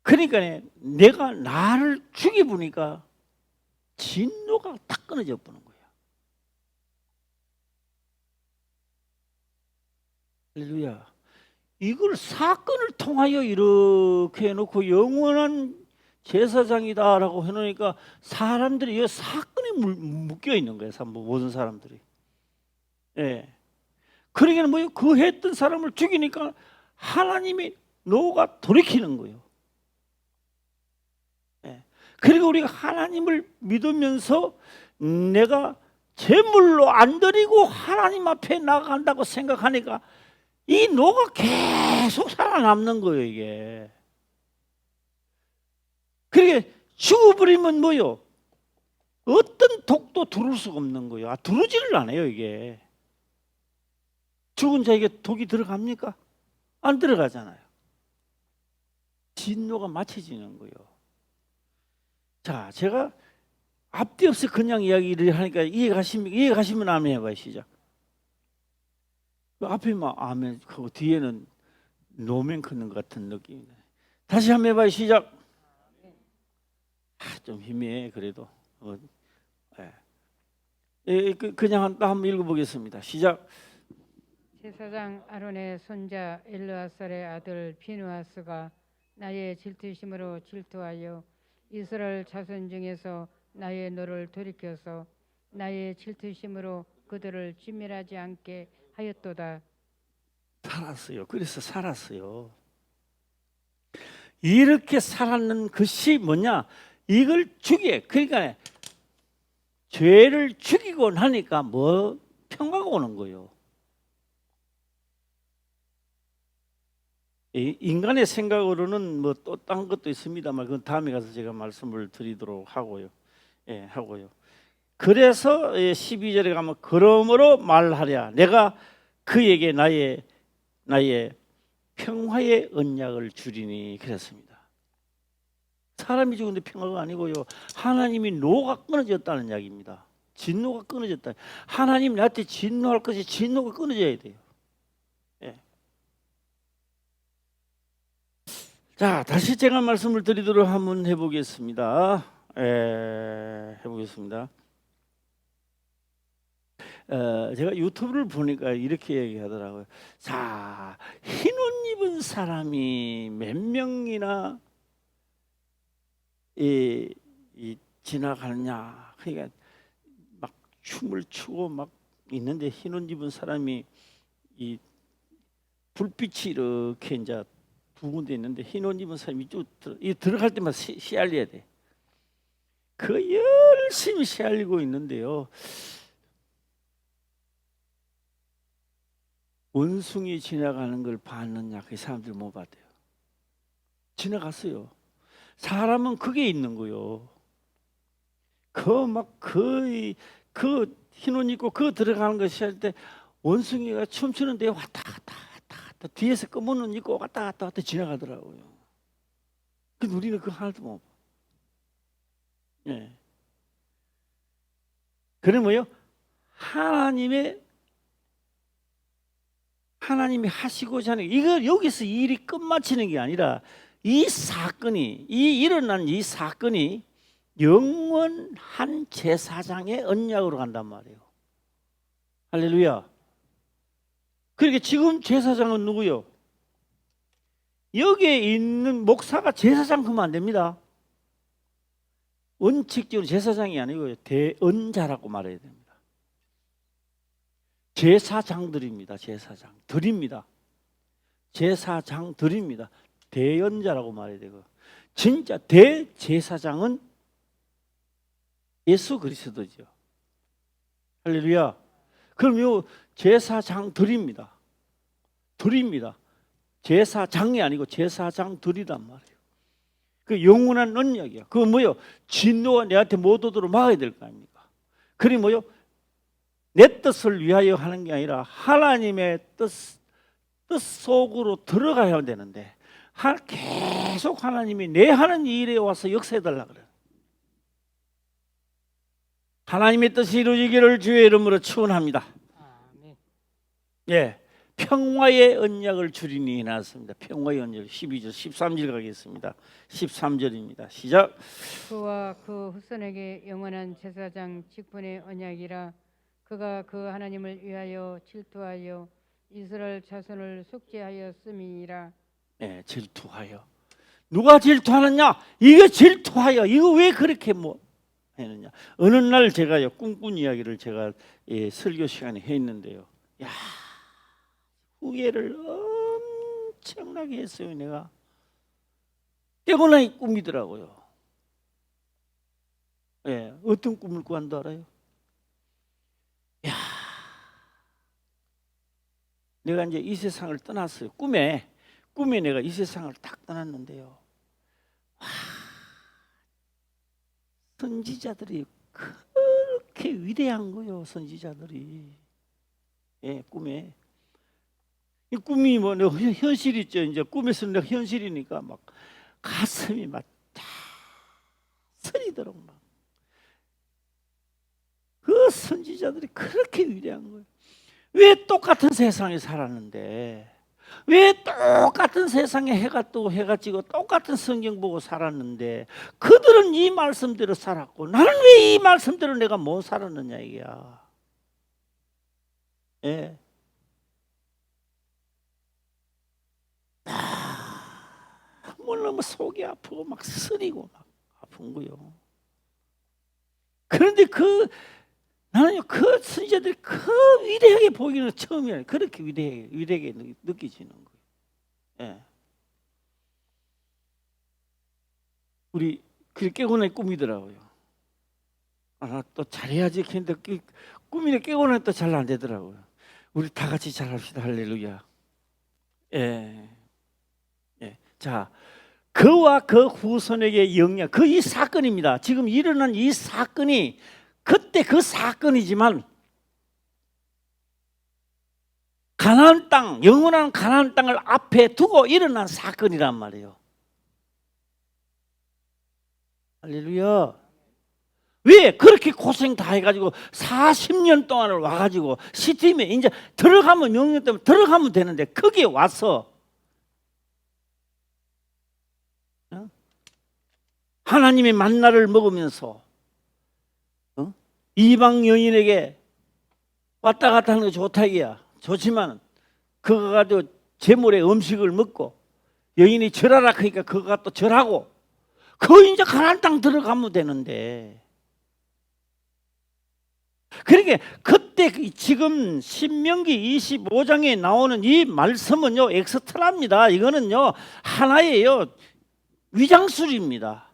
그러니까 내가 나를 죽여보니까 진노가 딱 끊어져 버는 거야. 할렐루야. 이걸 사건을 통하여 이렇게 해놓고 영원한 제사장이다라고 해놓으니까 사람들이 이 사건에 묶여 있는 거예요. 모든 사람들이. 그러니까 뭐예요? 그 했던 사람을 죽이니까 하나님의 노가 돌이키는 거예요. 그리고 우리가 하나님을 믿으면서 내가 제물로 안 드리고 하나님 앞에 나간다고 생각하니까 이 노가 계속 살아남는 거예요. 이게. 그러니까 죽어버리면 뭐요? 어떤 독도 들어올 수가 없는 거예요. 들어오지를 않아요. 이게. 죽은 자에게 독이 들어갑니까? 안 들어가잖아요. 진노가 맞춰지는 거예요. 자, 제가 앞뒤 없이 그냥 이야기를 하니까 이해가시면 아멘 해봐요. 시작. 그 앞에만 아멘 하고 뒤에는 노멘 걷는 것 같은 느낌이네. 다시 한번 해봐요. 시작. 좀 힘이 그래도 그냥 한번 읽어보겠습니다. 시작. 제사장 아론의 손자 엘르아살의 아들 비누아스가 나의 질투심으로 질투하여 이스라엘 자손 중에서 나의 노를 돌이켜서 나의 질투심으로 그들을 진멸하지 않게 하였도다. 살았어요. 그래서 살았어요. 이렇게 살았는 것이 뭐냐? 이걸 그러니까 죄를 죽이고 나니까 뭐 평화가 오는 거예요. 인간의 생각으로는 뭐 또 딴 것도 있습니다만 그건 다음에 가서 제가 말씀을 드리도록 하고요. 하고요. 그래서 12절에 가면 그러므로 말하랴 내가 그에게 나의 평화의 언약을 주리니 그랬습니다. 사람이 죽은데 평화가 아니고요. 하나님이 노가 끊어졌다는 이야기입니다. 진노가 끊어졌다. 하나님 나한테 진노할 것이 진노가 끊어져야 돼요. 자, 다시 제가 말씀을 드리도록 한번 해보겠습니다. 제가 유튜브를 보니까 이렇게 얘기하더라고요. 자, 흰옷 입은 사람이 몇 명이나 지나가느냐. 그러니까 막 춤을 추고 막 있는데 흰옷 입은 사람이 이 불빛이 이렇게 이제 두 군데 있는데 흰옷 입은 사람이 쭉 들어갈 때마다 씨알려야 돼. 그 열심히 씨알리고 있는데요. 원숭이 지나가는 걸 봤느냐? 그 사람들 못 봤대요. 지나갔어요. 사람은 그게 있는 거요. 그 흰옷 입고 들어가는 것이 할 때 원숭이가 춤추는데 왔다 갔다 뒤에서 검은 옷 입고 왔다 갔다 지나가더라고요. 근데 우리는 그거 하나도 못 봐. 그래 뭐요? 하나님이 하시고자 하는 이거 여기서 일이 끝마치는 게 아니라 일어난 이 사건이 영원한 제사장의 언약으로 간단 말이에요. 할렐루야. 그러니까 지금 제사장은 누구요? 여기에 있는 목사가 제사장 하면 안 됩니다. 원칙적으로 제사장이 아니고요. 대언자라고 말해야 됩니다. 제사장들입니다. 제사장들입니다. 제사장들입니다. 대언자라고 말해야 되고 진짜 대제사장은 예수 그리스도죠. 할렐루야. 그럼 요 제사장들입니다. 들입니다. 제사장이 아니고 제사장들이란 말이에요. 그 영원한 언약이야. 그거 뭐요? 진노가 내한테 못 오도록 막아야 될 거 아닙니까? 그리 뭐요? 내 뜻을 위하여 하는 게 아니라 하나님의 뜻 속으로 들어가야 되는데 계속 하나님이 내 하는 일에 와서 역사해달라 그래요. 하나님의 뜻이 이루어지기를 주의 이름으로 축원합니다. 평화의 언약을 주리니 나왔습니다. 평화의 언약 12절 13절 가겠습니다. 13절입니다. 시작. 그와 그 후손에게 영원한 제사장 직분의 언약이라. 그가 그 하나님을 위하여 질투하여 이스라엘 자손을 속죄하였음이니라. 질투하여. 누가 질투하느냐? 이거 질투하여. 이거 왜 그렇게 했느냐? 어느 날 제가요 꿈꾼 이야기를 제가 설교 시간에 했는데요. 후회를 엄청나게 했어요. 내가 깨고나니 꿈이더라고요. 어떤 꿈을 꾼다 알아요? 내가 이제 이 세상을 떠났어요. 꿈에 내가 이 세상을 딱 떠났는데요. 선지자들이 그렇게 위대한 거요. 선지자들이 꿈에. 이 꿈이 현실이죠. 이제 꿈에서 내가 현실이니까 막 가슴이 막 서리도록 막. 그 선지자들이 그렇게 위대한 거예요. 왜 똑같은 세상에 살았는데, 왜 똑같은 세상에 해가 뜨고 해가 지고 똑같은 성경 보고 살았는데 그들은 이 말씀대로 살았고 나는 왜 이 말씀대로 내가 못 살았느냐 이게야. 예. 너무 속이 아프고 막 쓰리고 막 아픈 거요. 그런데 나는요 그 선지자들이 그 위대하게 보기는 처음이에요. 그렇게 위대하게 느껴지는 거예요. 예. 우리 그렇게 깨고 난 꿈이더라고요. 또 잘해야지 했는데 꿈이네 깨고 나니 또 잘 안 되더라고요. 우리 다 같이 잘합시다. 할렐루야. 예. 예. 자, 그와 그 후손에게 영향, 그 이 사건입니다. 지금 일어난 이 사건이 그때 그 사건이지만 가나안 땅, 영원한 가나안 땅을 앞에 두고 일어난 사건이란 말이에요. 할렐루야. 왜 그렇게 고생 다 해가지고 40년 동안을 와가지고 시팀에 이제 들어가면 명령 때문에 들어가면 되는데 거기에 와서 하나님의 만나를 먹으면서 이방 여인에게 왔다 갔다 하는 거 좋다 이야. 좋지만 그거 가지고 제물의 음식을 먹고 여인이 절하라 하니까 그거가 또 절하고 그 이제 가나안 땅 들어가면 되는데 그러니까 그때 지금 신명기 25장에 나오는 이 말씀은요 엑스트라입니다. 이거는요 하나예요 위장술입니다.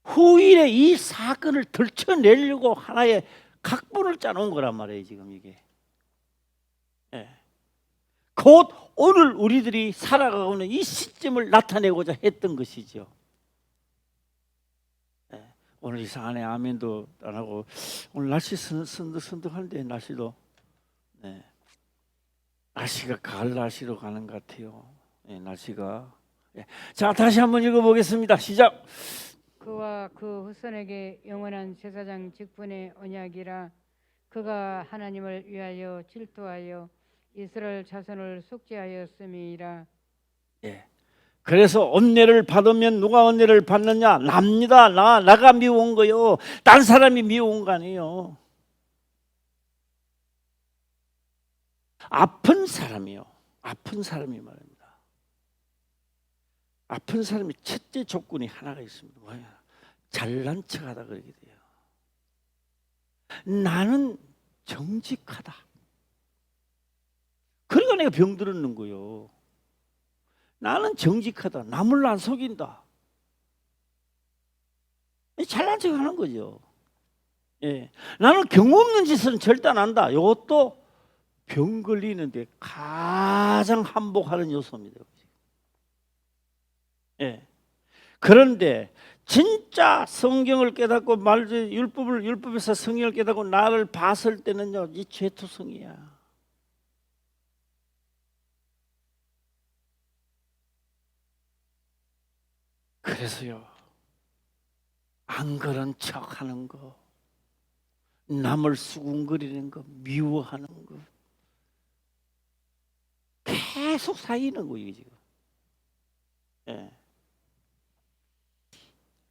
후일에 이 사건을 들춰내려고 하나의 각본을 짜놓은 거란 말이에요 지금 이게. 예. 곧 오늘 우리들이 살아가고 있는 이 시점을 나타내고자 했던 것이죠. 예. 오늘 이상하네 아멘도 안 하고 오늘 날씨 선득한데 날씨도 네. 날씨가 가을 날씨로 가는 것 같아요. 예, 날씨가. 예. 자 다시 한번 읽어보겠습니다. 시작. 그와 그 후손에게 영원한 제사장 직분의 언약이라. 그가 하나님을 위하여 질투하여 이스라엘 자손을 속죄하였음이라. 예. 그래서 은혜를 받으면 누가 은혜를 받느냐? 납니다. 나가 미워온 거요. 딴 사람이 미워온 거 아니에요. 아픈 사람이요. 아픈 사람이 말입니다. 아픈 사람이 첫째 조건이 하나가 있습니다. 뭐야? 잘난 척하다 그러게 돼요. 나는 정직하다. 그러니까 내가 병들었는 거요. 나는 정직하다. 남을 안 속인다. 잘난 척하는 거죠. 예. 나는 경험 없는 짓은 절대 안 한다. 이것도 병 걸리는데 가장 한복하는 요소입니다. 예. 그런데 진짜 성경을 깨닫고 율법에서 성경을 깨닫고 나를 봤을 때는요, 이 죄투성이야. 그래서요, 안 그런 척하는 거, 남을 수군거리는 거, 미워하는 거, 계속 쌓이는 거예요 지금. 예.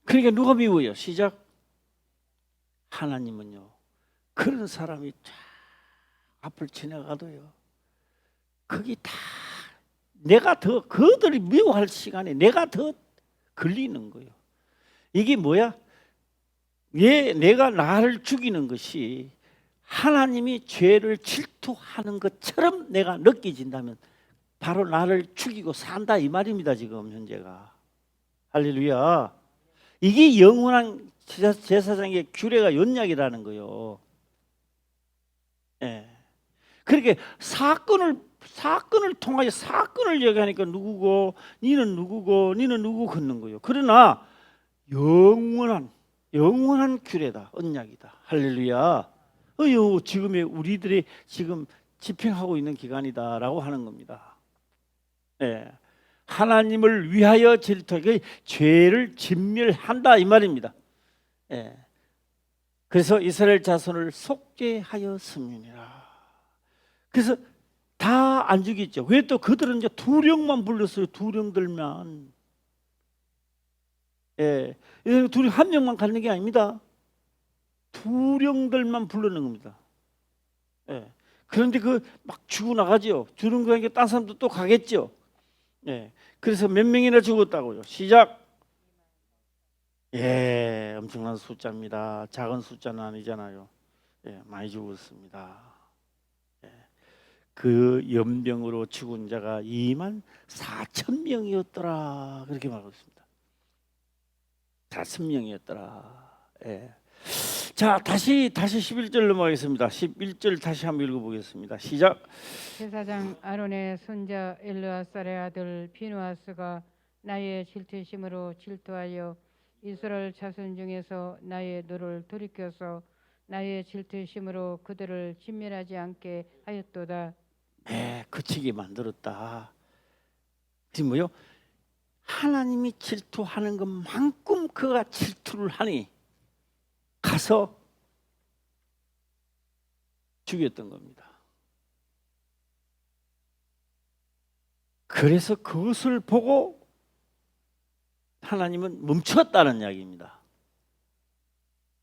그러니까 누가 미워요? 시작. 하나님은요 그런 사람이 쫙 앞을 지나가도요 거기 다 내가 더 그들이 미워할 시간에 내가 더 걸리는 거예요. 이게 뭐야? 내가 나를 죽이는 것이 하나님이 죄를 질투하는 것처럼 내가 느껴진다면 바로 나를 죽이고 산다 이 말입니다. 지금 현재가. 할렐루야. 이게 영원한 제사장의 규례가 연약이라는 거예요. 예. 그렇게 사건을 통하여 사건을 얘기하니까 누구고 니는 누구고 니는 누구 걷는 거예요. 그러나 영원한 규례다. 언약이다. 할렐루야. 지금의 우리들이 지금 집행하고 있는 기간이다라고 하는 겁니다. 예. 하나님을 위하여 질투, 그 죄를 진멸한다 이 말입니다. 예. 그래서 이스라엘 자손을 속죄하였음이니라. 그래서 다 안 죽였죠. 왜 또 그들은 이제 두령만 불렀어요. 두령들만. 예. 둘이 한 명만 가는 게 아닙니다. 두령들만 부르는 겁니다. 예. 그런데 그 막 죽어 나가죠. 죽은 거니까 딴 사람도 또 가겠죠. 예. 그래서 몇 명이나 죽었다고요. 시작. 예, 엄청난 숫자입니다. 작은 숫자는 아니잖아요. 예, 많이 죽었습니다. 예. 그 연병으로 죽은 자가 2만 4천 명이었더라. 그렇게 말하고 있습니다. 4천 명이었더라. 예. 자, 다시 11절 넘어가겠습니다. 11절 다시 한번 읽어보겠습니다. 시작. 제사장 아론의 손자 엘르아살의 아들 비누아스가 나의 질투심으로 질투하여 이스라엘 자손 중에서 나의 노를 돌이켜서 나의 질투심으로 그들을 진멸하지 않게 하였도다. 네, 그치게 만들었다. 지금 뭐요? 하나님이 질투하는 것만큼 그가 질투를 하니 가서 죽였던 겁니다. 그래서 그것을 보고 하나님은 멈췄다는 이야기입니다.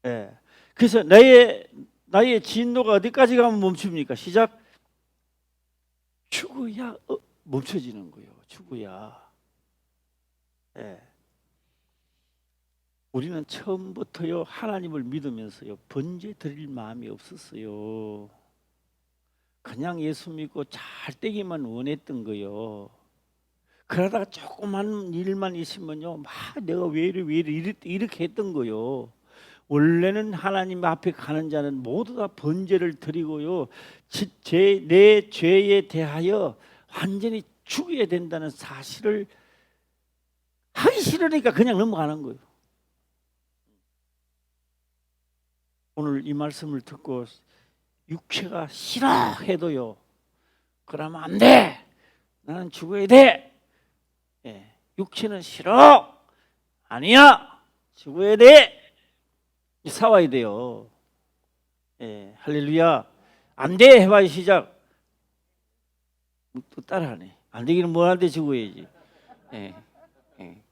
예. 그래서 나의 진노가 어디까지 가면 멈춥니까? 시작. 죽어야 멈춰지는 거예요. 죽어야. 예. 우리는 처음부터요 하나님을 믿으면서요 번제 드릴 마음이 없었어요. 그냥 예수 믿고 잘 되기만 원했던 거요. 그러다가 조그만 일만 있으면요 막 내가 왜 이래 이렇게 했던 거요. 원래는 하나님 앞에 가는 자는 모두 다 번제를 드리고요 내 죄에 대하여 완전히 죽어야 된다는 사실을 하기 싫으니까 그냥 넘어가는 거예요. 오늘 이 말씀을 듣고 육체가 싫어 해도요 그러면 안 돼. 나는 죽어야 돼. 예, 육체는 싫어. 아니야. 죽어야 돼. 싸워야 돼요. 예, 할렐루야. 안 돼 해봐요. 시작. 또 따라하네. 안 되기는 뭐 안 돼 죽어야지. 예, 예.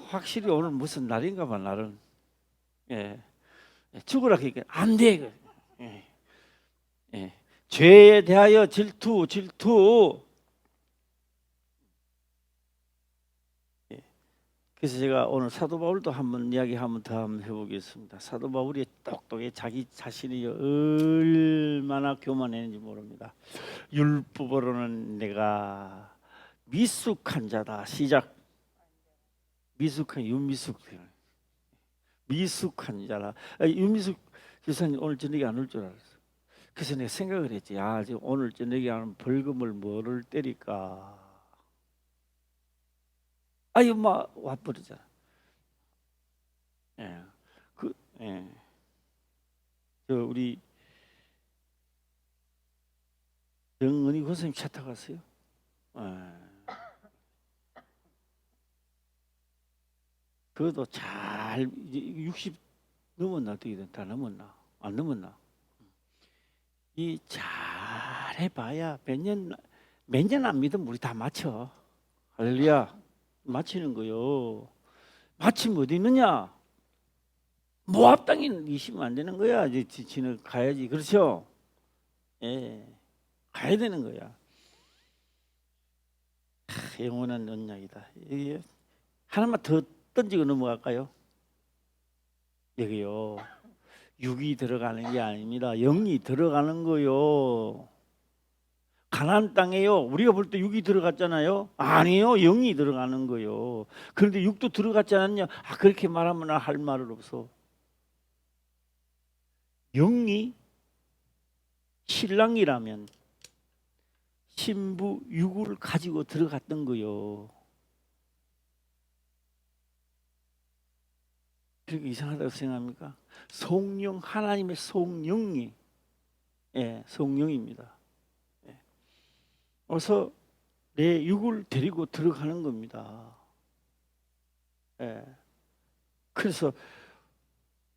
확실히 오늘 무슨 날인가 봐 날은. 예. 죽으라 그러니까 안 돼. 예. 예. 죄에 대하여 질투. 예. 그래서 제가 오늘 사도 바울도 한번 이야기 한번 더 한번 해보겠습니다. 사도 바울이 똑똑해 자기 자신이 얼마나 교만했는지 모릅니다. 율법으로는 내가 미숙한 자다. 시작. 미숙한 자라. 유미숙 교사님 오늘 저녁에 안 올 줄 알았어. 그래서 내가 생각을 했지. 지금 오늘 저녁에 하는 벌금을 뭐를 때릴까? 막 와버리잖아. 예, 저 우리 정은희 교수님 차 타고 갔어요. 그것도 잘 60 넘었나 어떻게 다 넘었나 안 넘었나 이 잘 해봐야 몇 년 안 믿으면 우리 다 맞춰. 할렐루야. 맞히는 거요. 마치면 어디 있느냐? 모압 땅에 있으면 안 되는 거야. 이제 지는 가야지. 그렇죠? 예, 가야 되는 거야. 영원한 언약이다. 이게 하나만 더 던지고 넘어갈까요? 여기요. 육이 들어가는 게 아닙니다. 영이 들어가는 거요. 가나안 땅에요. 우리가 볼 때 육이 들어갔잖아요. 아니요, 영이 들어가는 거요. 그런데 육도 들어갔지 않았냐? 그렇게 말하면 할 말은 없어. 영이 신랑이라면 신부 육을 가지고 들어갔던 거요. 그렇게 이상하다고 생각합니까? 성령, 하나님의 성령이 성령입니다. 그래서 내 육을 데리고 들어가는 겁니다. 예. 그래서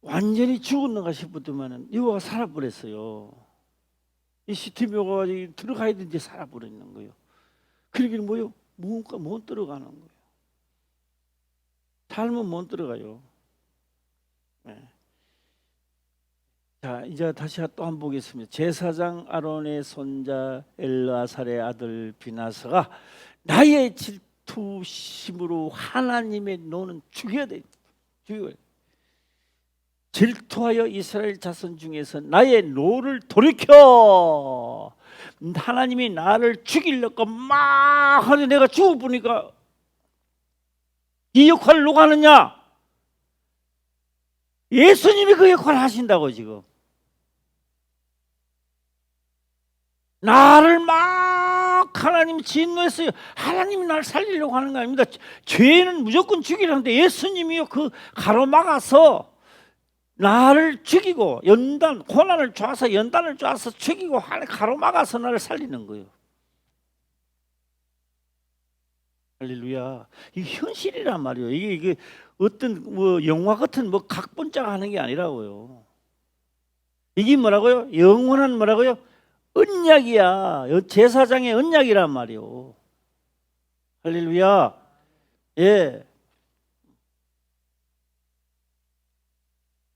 완전히 죽었는가 싶었더만은 여호와가 살아버렸어요. 이 시티묘가 들어가야 되는데 살아버리는 거예요. 그러기는 뭐요? 뭔가 못 들어가는 거예요. 삶은 못 들어가요. 예. 자, 이제 다시 또 한 번 보겠습니다. 제사장 아론의 손자 엘르아살의 아들 비나스가 나의 질투심으로 하나님의 노는 죽여야 돼. 죽여야 돼. 질투하여 이스라엘 자손 중에서 나의 노를 돌이켜 하나님이 나를 죽이려고 막 하는데 내가 죽어보니까 이 역할을 누가 하느냐? 예수님이 그 역할을 하신다고. 지금 나를 막 하나님이 진노했어요. 하나님이 나를 살리려고 하는 거 아닙니다. 죄는 무조건 죽이라는데 예수님이요 그 가로막아서 나를 죽이고 연단 고난을 줘서 연단을 줘서 죽이고 가로막아서 나를 살리는 거예요. 할렐루야. 이게 현실이란 말이에요. 이게 어떤 뭐 영화 같은 뭐 각본자가 하는 게 아니라고요. 이게 뭐라고요? 영원한 뭐라고요? 언약이야. 제사장의 언약이란 말이요. 할렐루야. 예.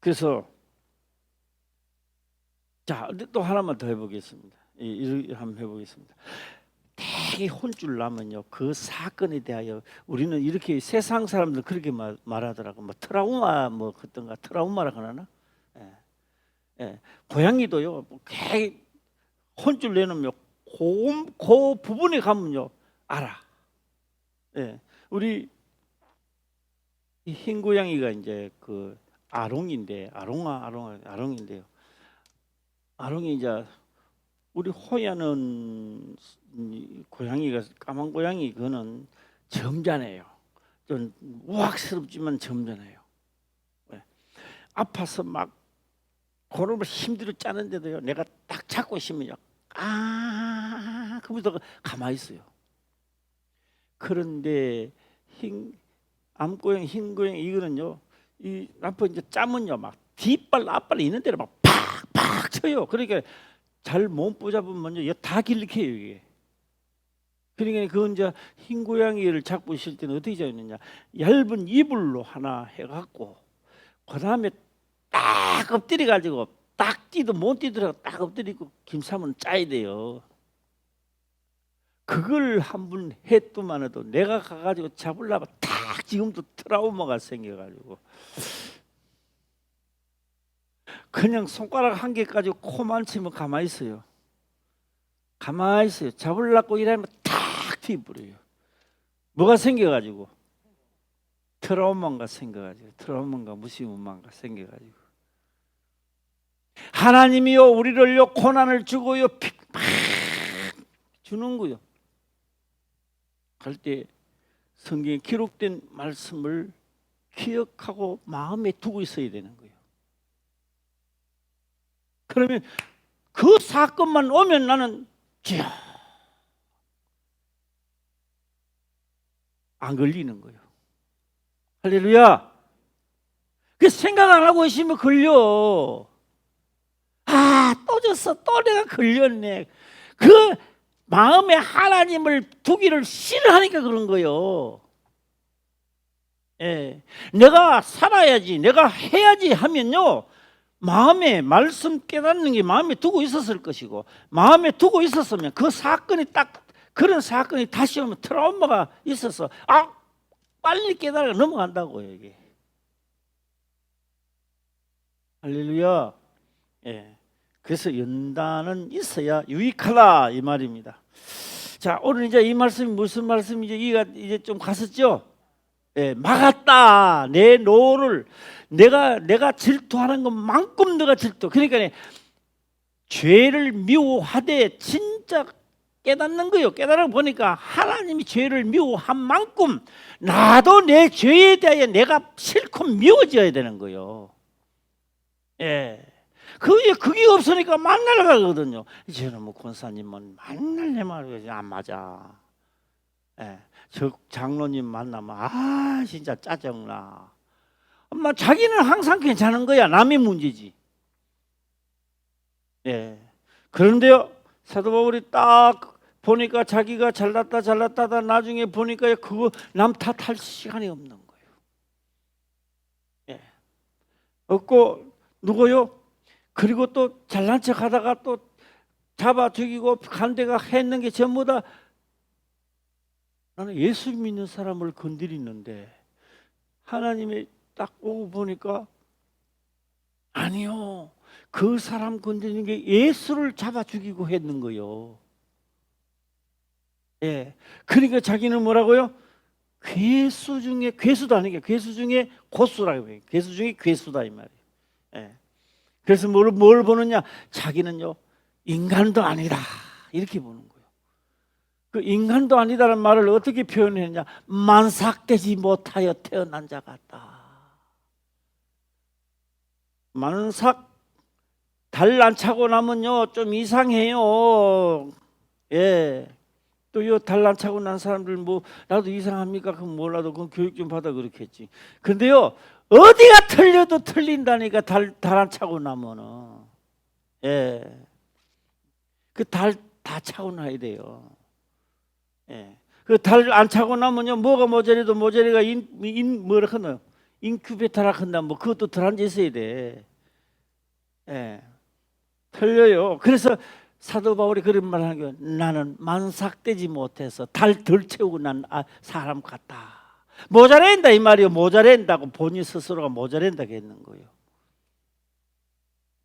그래서 자, 또 하나만 더 해보겠습니다. 이렇게 한번 해보겠습니다. 되게 혼쭐 나면요, 그 사건에 대하여 우리는 이렇게 세상 사람들 그렇게 말하더라고. 뭐 트라우마 뭐 그던가 트라우마라고 하나? 예. 예. 고양이도요, 되게 혼쭐 내놓으면 그 부분에 가면요 알아. 예. 우리 이 흰 고양이가 이제 그 아롱인데 아롱인데요. 아롱이 이제 우리 호야는 고양이가 까만 고양이 그거는 점잖아요. 좀 우악스럽지만 점잖아요. 네. 아파서 막 고름을 힘들어 짜는데도요. 내가 딱 잡고 있으면요. 그러면서 가만히 있어요. 그런데 암고양이, 흰고양이 이거는요. 이 앞에 이제 짜면요 막 뒷발 앞발 있는 데로 막 팍팍 쳐요. 그러니까 잘 못 붙잡으면요 다 길리켜요 이게. 그러니까 그건 이제 흰 고양이를 잡고 있을 때는 어떻게 잡느냐? 얇은 이불로 하나 해갖고 그 다음에 딱 엎드려 가지고 딱 뛰도 못 뛰더라도 딱 엎드리고 김삼은 짜야 돼요. 그걸 한 번 했더만 해도 내가 가가지고 잡으려면 딱 지금도 트라우마가 생겨가지고 그냥 손가락 한 개 가지고 코만 치면 가만히 있어요. 가만히 있어요. 잡으려고 이러면 탁 튀어버려요. 뭐가 생겨가지고 트라우마가 생겨가지고 트라우마가 무시무망가 생겨가지고 하나님이요 우리를요 고난을 주고요 막 주는 거요. 할 때 성경에 기록된 말씀을 기억하고 마음에 두고 있어야 되는 거예요. 그러면 그 사건만 오면 나는 안 걸리는 거예요. 할렐루야. 그 생각 안 하고 있으면 걸려. 또 졌어. 또 내가 걸렸네. 그 마음에 하나님을 두기를 싫어하니까 그런 거예요. 예. 내가 살아야지, 내가 해야지 하면요. 마음에 말씀 깨닫는 게 마음에 두고 있었을 것이고 마음에 두고 있었으면 그 사건이 딱 그런 사건이 다시 오면 트라우마가 있어서 빨리 깨달아 넘어간다고요 이게. 할렐루야. 예. 그래서 연단은 있어야 유익하다 이 말입니다. 자, 오늘 이제 이 말씀이 무슨 말씀인지 이해가 이제 좀 갔었죠? 예, 막았다. 내 노를 내가 질투하는 것만큼 내가 질투. 그러니까 죄를 미워하되 진짜 깨닫는 거예요. 깨달아 보니까 하나님이 죄를 미워한 만큼 나도 내 죄에 대하여 내가 싫고 미워져야 되는 거예요. 예. 그게 없으니까 만나러 가거든요. 저는 뭐 권사님은 만날래 말이지 안 맞아. 예, 저 장로님 만나면 진짜 짜증나. 엄마 자기는 항상 괜찮은 거야. 남의 문제지. 예. 그런데요, 사도 바울이 딱 보니까 자기가 잘났다 나중에 보니까 그거 남 탓할 시간이 없는 거예요. 예. 없고 누구요? 그리고 또 잘난 척하다가 또 잡아 죽이고 간 데가 했는 게 전부 다 나는 예수 믿는 사람을 건드리는데 하나님이 딱 오고 보니까 아니요. 그 사람 건드리는 게 예수를 잡아 죽이고 했는 거요. 예. 그러니까 자기는 뭐라고요? 괴수 중에 괴수도 아니게 괴수 중에 고수라고 해요. 괴수 중에 괴수다 이 말이에요. 예. 그래서 뭘 보느냐? 자기는요 인간도 아니다 이렇게 보는 거예요. 그 인간도 아니다라는 말을 어떻게 표현했냐? 만삭되지 못하여 태어난 자 같다. 만삭 달 안 차고 나면요 좀 이상해요. 예. 또 이 달 안 차고 난 사람들 뭐 나도 이상합니까? 그럼 몰라도 그럼 교육 좀 받아 그렇겠지. 근데요 어디가 틀려도 틀린다니까 달 안 차고 나면은 예. 그 달 다 차고 나야 돼요. 예. 그 달 안 차고 나면요 뭐가 모자라도 모자리가 뭐라 하나요? 인큐베이터라 한다 뭐 그것도 덜 앉아 있어야 돼. 예. 틀려요. 그래서 사도 바울이 그런 말을 하는 거예요. 나는 만삭되지 못해서 달 덜 채우고 난 사람 같다. 모자란다 이 말이요. 모자란다고 본인 스스로가 모자란다고 했는 거예요.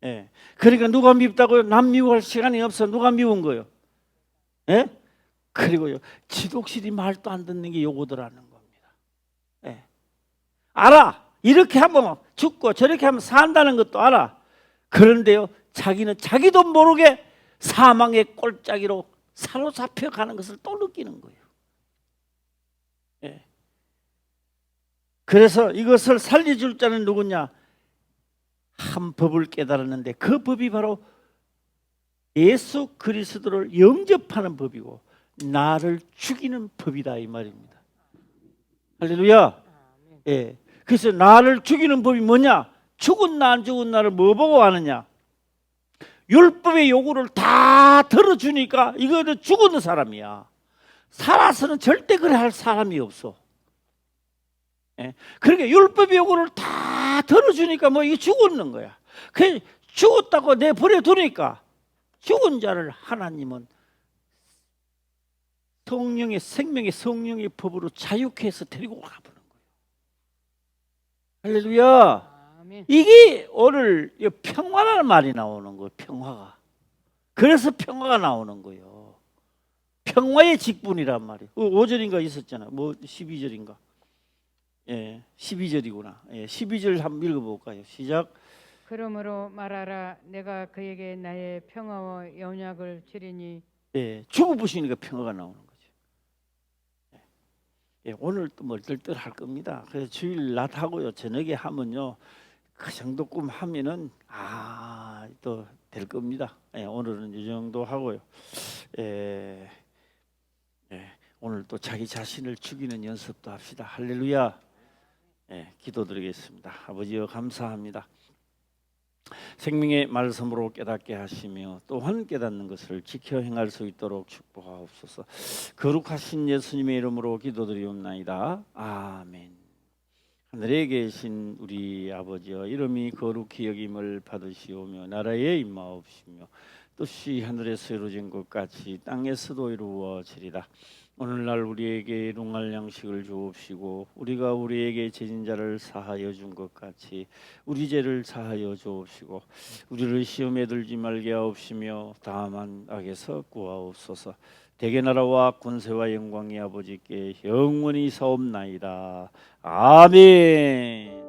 예. 그러니까 누가 밉다고요? 남 미워할 시간이 없어. 누가 미운 거예요? 예? 그리고요 지독실이 말도 안 듣는 게 요거더라는 겁니다. 예. 알아. 이렇게 하면 죽고 저렇게 하면 산다는 것도 알아. 그런데요 자기는 자기도 모르게 사망의 꼴짜기로 사로잡혀 가는 것을 또 느끼는 거예요. 예. 그래서 이것을 살려줄 자는 누구냐? 한 법을 깨달았는데 그 법이 바로 예수 그리스도를 영접하는 법이고 나를 죽이는 법이다 이 말입니다. 할렐루야. 예. 그래서 나를 죽이는 법이 뭐냐? 죽은 나 안 죽은 나를 뭐 보고 아느냐? 율법의 요구를 다 들어주니까 이거는 죽은 사람이야. 살아서는 절대 그래 할 사람이 없어. 예? 그러니까 율법의 요구를 다 들어주니까 뭐 이게 죽었는 거야. 그 죽었다고 내버려두니까 죽은 자를 하나님은 성령의 생명의 성령의 법으로 자유케 해서 데리고 가보는 거예요. 할렐루야. 이게 오늘 평화라는 말이 나오는 거예요. 평화가. 그래서 평화가 나오는 거예요. 평화의 직분이란 말이에요. 5절인가 있었잖아. 뭐 12절인가. 예, 12절이구나. 예, 12절 한번 읽어볼까요? 시작. 그러므로 말하라 내가 그에게 나의 평화와 연약을 주리니. 예, 죽어보시니까 평화가 나오는 거죠. 예, 오늘 또 멀떨떨할 겁니다. 그래서 주일 낮 하고요. 저녁에 하면요. 그 정도 꿈 하면은 또 될 겁니다. 예, 오늘은 이 정도 하고요. 예, 오늘 또 자기 자신을 죽이는 연습도 합시다. 할렐루야. 예, 기도드리겠습니다. 아버지여 감사합니다. 생명의 말씀으로 깨닫게 하시며 또한 깨닫는 것을 지켜 행할 수 있도록 축복하옵소서. 거룩하신 예수님의 이름으로 기도드리옵나이다. 아멘. 하늘에 계신 우리 아버지여 이름이 거룩히 여김을 받으시오며 나라에 임하옵시며 뜻이 하늘에서 이루어진 것 같이 땅에서도 이루어지리라. 오늘날 우리에게 일용할 양식을 주옵시고 우리가 우리에게 죄진 자를 사하여 준 것 같이 우리 죄를 사하여 주옵시고 우리를 시험에 들지 말게 하옵시며 다만 악에서 구하옵소서. 대개 나라와 권세와 영광이 아버지께 영원히 사옵나이다. 아멘.